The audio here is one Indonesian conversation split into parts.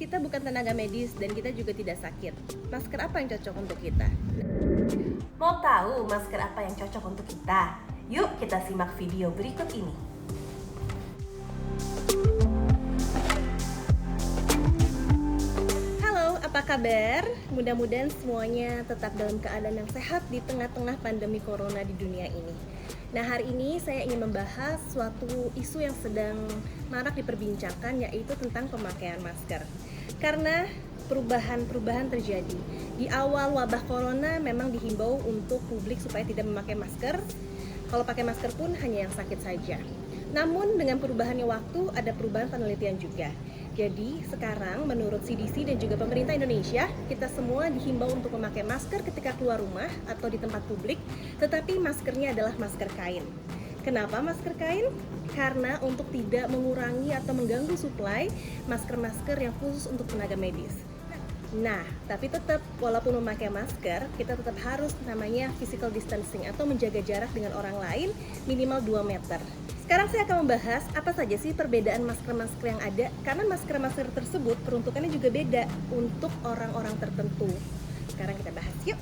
Kita bukan tenaga medis dan kita juga tidak sakit. Masker apa yang cocok untuk kita? Mau tahu masker apa yang cocok untuk kita? Yuk kita simak video berikut ini. Halo, apa kabar? Mudah-mudahan semuanya tetap dalam keadaan yang sehat di tengah-tengah pandemi corona di dunia ini. Nah, hari ini saya ingin membahas suatu isu yang sedang marak diperbincangkan, yaitu tentang pemakaian masker. Karena perubahan terjadi. Di awal wabah corona memang dihimbau untuk publik supaya tidak memakai masker. Kalau pakai masker pun hanya yang sakit saja. Namun dengan perubahannya waktu ada perubahan penelitian juga. Jadi sekarang menurut CDC dan juga pemerintah Indonesia, kita semua dihimbau untuk memakai masker ketika keluar rumah atau di tempat publik, tetapi maskernya adalah masker kain. Kenapa masker kain? Karena untuk tidak mengurangi atau mengganggu suplai masker-masker yang khusus untuk tenaga medis. Nah, tapi tetap walaupun memakai masker, kita tetap harus namanya physical distancing atau menjaga jarak dengan orang lain minimal 2 meter. Sekarang saya akan membahas apa saja sih perbedaan masker-masker yang ada, karena masker-masker tersebut peruntukannya juga beda untuk orang-orang tertentu. Sekarang kita bahas yuk.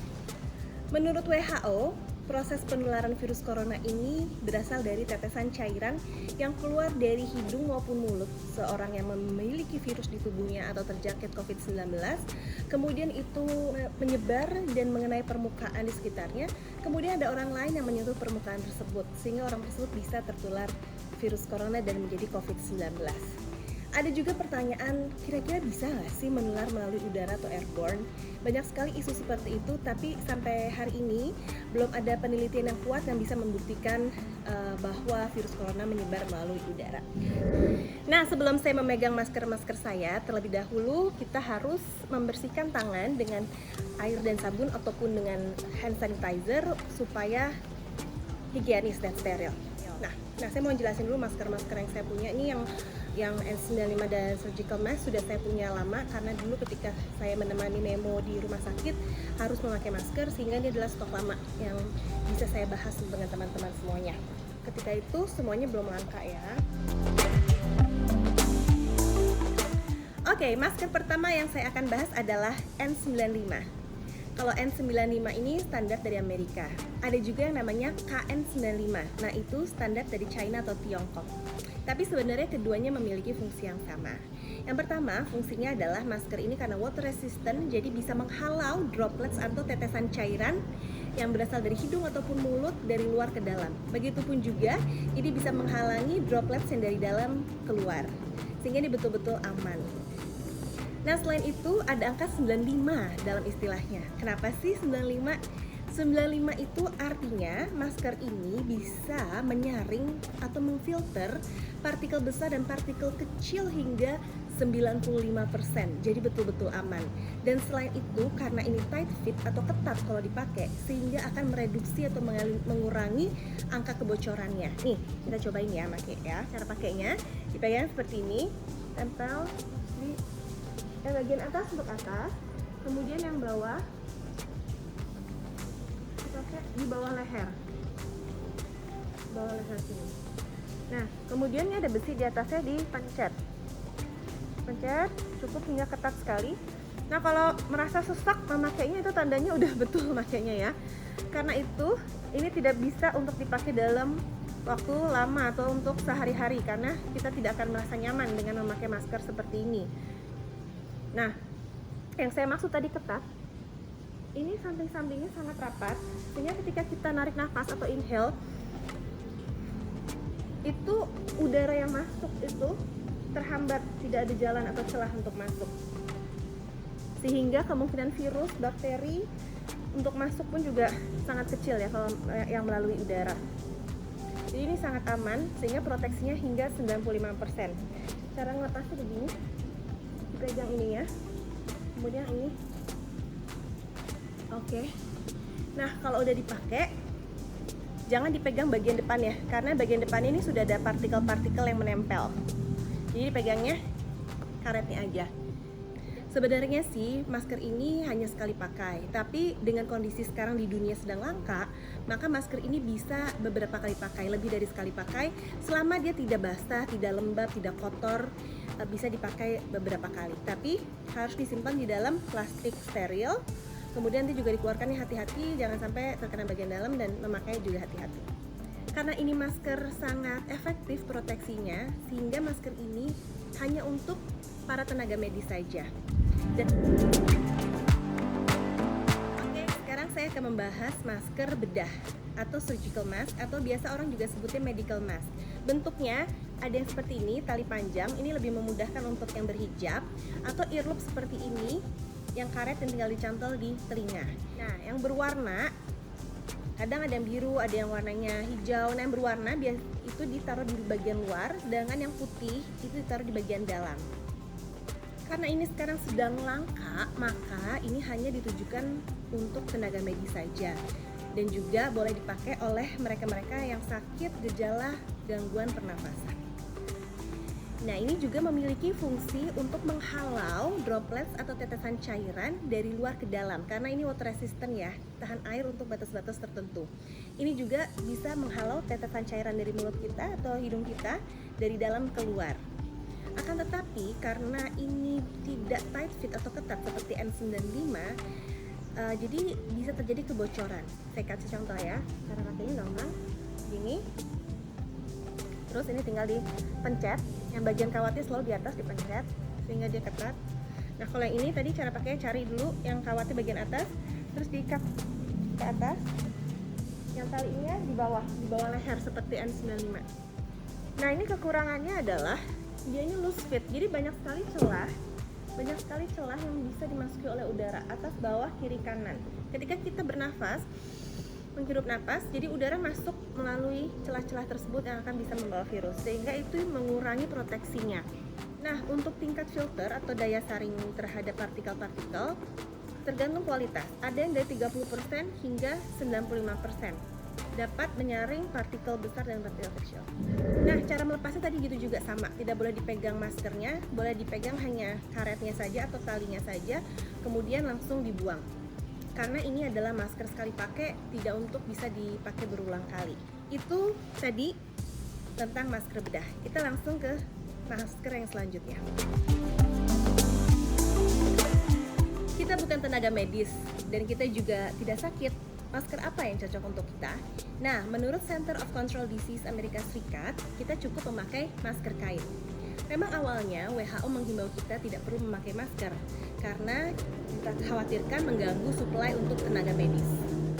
Menurut WHO, proses penularan virus corona ini berasal dari tetesan cairan yang keluar dari hidung maupun mulut seorang yang memiliki virus di tubuhnya atau terjangkit COVID-19. Kemudian itu menyebar dan mengenai permukaan di sekitarnya. Kemudian ada orang lain yang menyentuh permukaan tersebut sehingga orang tersebut bisa tertular virus corona dan menjadi COVID-19. Ada juga pertanyaan, kira-kira bisa nggak sih menular melalui udara atau airborne? Banyak sekali isu seperti itu, tapi sampai hari ini belum ada penelitian yang kuat yang bisa membuktikan bahwa virus corona menyebar melalui udara. Nah, sebelum saya memegang masker-masker saya, terlebih dahulu kita harus membersihkan tangan dengan air dan sabun ataupun dengan hand sanitizer supaya higienis dan steril. Nah, saya mau jelasin dulu masker-masker yang saya punya ini yang N95 dan surgical mask sudah saya punya lama, karena dulu ketika saya menemani Memo di rumah sakit harus memakai masker, sehingga ini adalah stok lama yang bisa saya bahas dengan teman-teman semuanya. Ketika itu semuanya belum langka ya. Oke, masker pertama yang saya akan bahas adalah N95. Kalau N95 ini standar dari Amerika. Ada juga yang namanya KN95. Nah, itu standar dari China atau Tiongkok. Tapi sebenarnya keduanya memiliki fungsi yang sama. Yang pertama, fungsinya adalah masker ini karena water resistant, jadi bisa menghalau droplets atau tetesan cairan yang berasal dari hidung ataupun mulut dari luar ke dalam. Begitupun juga, ini bisa menghalangi droplets yang dari dalam keluar. Sehingga ini betul-betul aman. Nah, selain itu ada angka 95 dalam istilahnya. Kenapa sih 95? 95 itu artinya masker ini bisa menyaring atau memfilter partikel besar dan partikel kecil hingga 95%. Jadi betul-betul aman. Dan selain itu, karena ini tight fit atau ketat kalau dipakai, sehingga akan mereduksi atau mengurangi angka kebocorannya. Nih, kita cobain ya pakai ya. Cara pakainya dipegang seperti ini, tempel di yang bagian atas untuk atas, kemudian yang bawah dipakai di bawah leher sini. Nah, kemudian ada besi di atasnya, dipencet cukup hingga ketat sekali. Nah, kalau merasa sesak memakainya itu tandanya udah betul makainya ya. Karena itu ini tidak bisa untuk dipakai dalam waktu lama atau untuk sehari-hari, karena kita tidak akan merasa nyaman dengan memakai masker seperti ini. Nah, yang saya maksud tadi ketat, ini samping-sampingnya sangat rapat, sehingga ketika kita narik nafas atau inhale, itu udara yang masuk itu terhambat, tidak ada jalan atau celah untuk masuk. Sehingga kemungkinan virus, bakteri untuk masuk pun juga sangat kecil ya kalau yang melalui udara. Jadi ini sangat aman, sehingga proteksinya hingga 95%. Cara ngelepasnya begini. Pegang ini ya, kemudian ini. Oke. Nah, kalau udah dipakai, jangan dipegang bagian depan ya, karena bagian depan ini sudah ada partikel-partikel yang menempel. Jadi pegangnya karetnya aja. Sebenarnya sih masker ini hanya sekali pakai, tapi dengan kondisi sekarang di dunia sedang langka, maka masker ini bisa beberapa kali pakai, lebih dari sekali pakai, selama dia tidak basah, tidak lembab, tidak kotor, bisa dipakai beberapa kali. Tapi harus disimpan di dalam plastik steril. Kemudian nanti juga dikeluarkannya hati-hati, jangan sampai terkena bagian dalam, dan memakai juga hati-hati. Karena ini masker sangat efektif proteksinya, sehingga masker ini hanya untuk para tenaga medis saja. Oke, sekarang saya akan membahas masker bedah atau surgical mask, atau biasa orang juga sebutnya medical mask. Bentuknya ada yang seperti ini, tali panjang, ini lebih memudahkan untuk yang berhijab, atau earlobe seperti ini, yang karet dan tinggal dicantol di telinga. Nah, yang berwarna, kadang ada yang biru, ada yang warnanya hijau. Nah, yang berwarna itu ditaruh di bagian luar, sedangkan yang putih itu ditaruh di bagian dalam. Karena ini sekarang sedang langka, maka ini hanya ditujukan untuk tenaga medis saja, dan juga boleh dipakai oleh mereka-mereka yang sakit gejala gangguan pernafasan. Nah, ini juga memiliki fungsi untuk menghalau droplets atau tetesan cairan dari luar ke dalam, karena ini water resistant ya, tahan air untuk batas-batas tertentu. Ini juga bisa menghalau tetesan cairan dari mulut kita atau hidung kita dari dalam keluar. Akan tetapi karena ini tidak tight fit atau ketat seperti N95, jadi bisa terjadi kebocoran. Saya kasih contoh ya, cara pakainya gampang, gini. Terus ini tinggal dipencet, yang bagian kawatnya selalu di atas dipencet sehingga dia ketat. Nah, kalau yang ini tadi cara pakainya, cari dulu yang kawatnya bagian atas, terus diikat ke atas. Yang talinya di bawah leher seperti N95. Nah, ini kekurangannya adalah dia ini loose fit, jadi banyak sekali celah yang bisa dimasuki oleh udara, atas, bawah, kiri, kanan. Ketika kita bernafas, menghirup napas, jadi udara masuk melalui celah-celah tersebut yang akan bisa membawa virus, sehingga itu mengurangi proteksinya. Nah, untuk tingkat filter atau daya saring terhadap partikel-partikel tergantung kualitas. Ada yang dari 30% hingga 95% dapat menyaring partikel besar dan partikel kecil. Nah, cara melepasnya tadi gitu juga sama, tidak boleh dipegang maskernya, boleh dipegang hanya karetnya saja atau talinya saja, kemudian langsung dibuang. Karena ini adalah masker sekali pakai, tidak untuk bisa dipakai berulang kali. Itu tadi tentang masker bedah. Kita langsung ke masker yang selanjutnya. Kita bukan tenaga medis dan kita juga tidak sakit. Masker apa yang cocok untuk kita? Nah, menurut Center of Control Disease Amerika Serikat, kita cukup memakai masker kain. Memang awalnya WHO menghimbau kita tidak perlu memakai masker karena kita khawatirkan mengganggu suplai untuk tenaga medis.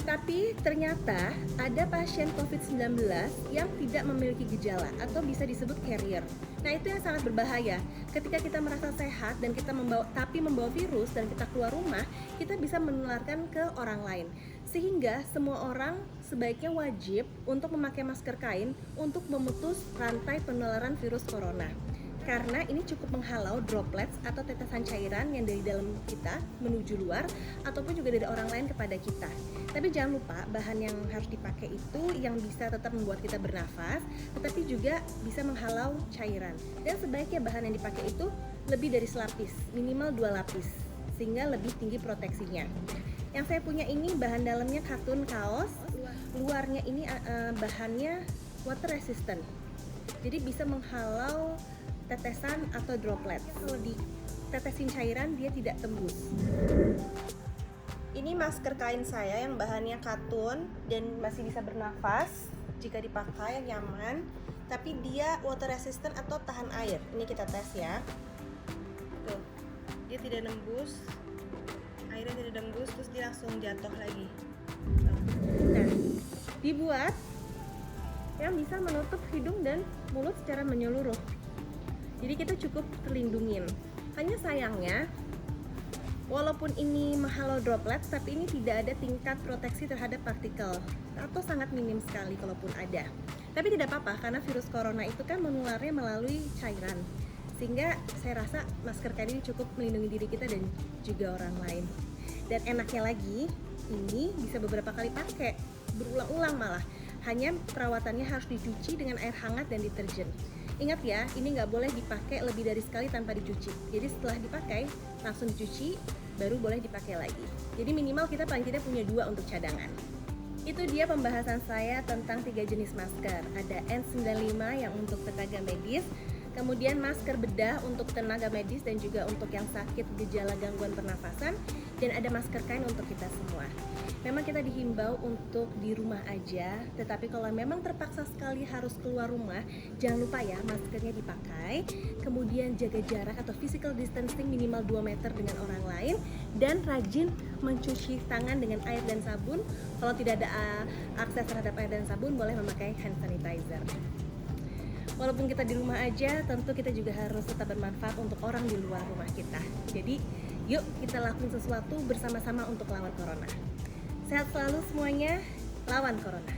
Tapi ternyata ada pasien COVID-19 yang tidak memiliki gejala atau bisa disebut carrier. Nah, itu yang sangat berbahaya. Ketika kita merasa sehat dan kita membawa virus dan kita keluar rumah, kita bisa menularkan ke orang lain. Sehingga semua orang sebaiknya wajib untuk memakai masker kain untuk memutus rantai penularan virus corona. Karena ini cukup menghalau droplets atau tetesan cairan yang dari dalam kita menuju luar ataupun juga dari orang lain kepada kita. Tapi jangan lupa, bahan yang harus dipakai itu yang bisa tetap membuat kita bernafas, tetapi juga bisa menghalau cairan. Dan sebaiknya bahan yang dipakai itu lebih dari selapis, minimal 2 lapis, sehingga lebih tinggi proteksinya. Yang saya punya ini bahan dalamnya katun kaos, luarnya ini bahannya water resistant, jadi bisa menghalau tetesan atau droplet. Kalau ditetesin cairan dia tidak tembus. Ini masker kain saya yang bahannya katun dan masih bisa bernafas jika dipakai, nyaman, tapi dia water resistant atau tahan air. Ini kita tes ya. Tuh, dia tidak nembus, airnya tidak nembus, terus dia langsung jatuh lagi. Nah, dibuat yang bisa menutup hidung dan mulut secara menyeluruh. Jadi kita cukup terlindungin. Hanya sayangnya, walaupun ini menghalau droplet, tapi ini tidak ada tingkat proteksi terhadap partikel, atau sangat minim sekali kalaupun ada. Tapi tidak apa-apa, karena virus corona itu kan menularnya melalui cairan. Sehingga saya rasa masker kain ini cukup melindungi diri kita dan juga orang lain. Dan enaknya lagi, ini bisa beberapa kali pakai, berulang-ulang malah. Hanya perawatannya harus dicuci dengan air hangat dan deterjen. Ingat ya, ini nggak boleh dipakai lebih dari sekali tanpa dicuci. Jadi setelah dipakai, langsung dicuci, baru boleh dipakai lagi. Jadi minimal kita paling tidak punya 2 untuk cadangan. Itu dia pembahasan saya tentang 3 jenis masker. Ada N95 yang untuk tenaga medis, kemudian masker bedah untuk tenaga medis dan juga untuk yang sakit gejala gangguan pernafasan, dan ada masker kain untuk kita semua. Memang kita dihimbau untuk di rumah aja, tetapi kalau memang terpaksa sekali harus keluar rumah, jangan lupa ya maskernya dipakai, kemudian jaga jarak atau physical distancing minimal 2 meter dengan orang lain, dan rajin mencuci tangan dengan air dan sabun. Kalau tidak ada akses terhadap air dan sabun, boleh memakai hand sanitizer. Walaupun kita di rumah aja, tentu kita juga harus tetap bermanfaat untuk orang di luar rumah kita. Jadi, yuk kita lakukan sesuatu bersama-sama untuk lawan corona. Sehat selalu semuanya, lawan corona.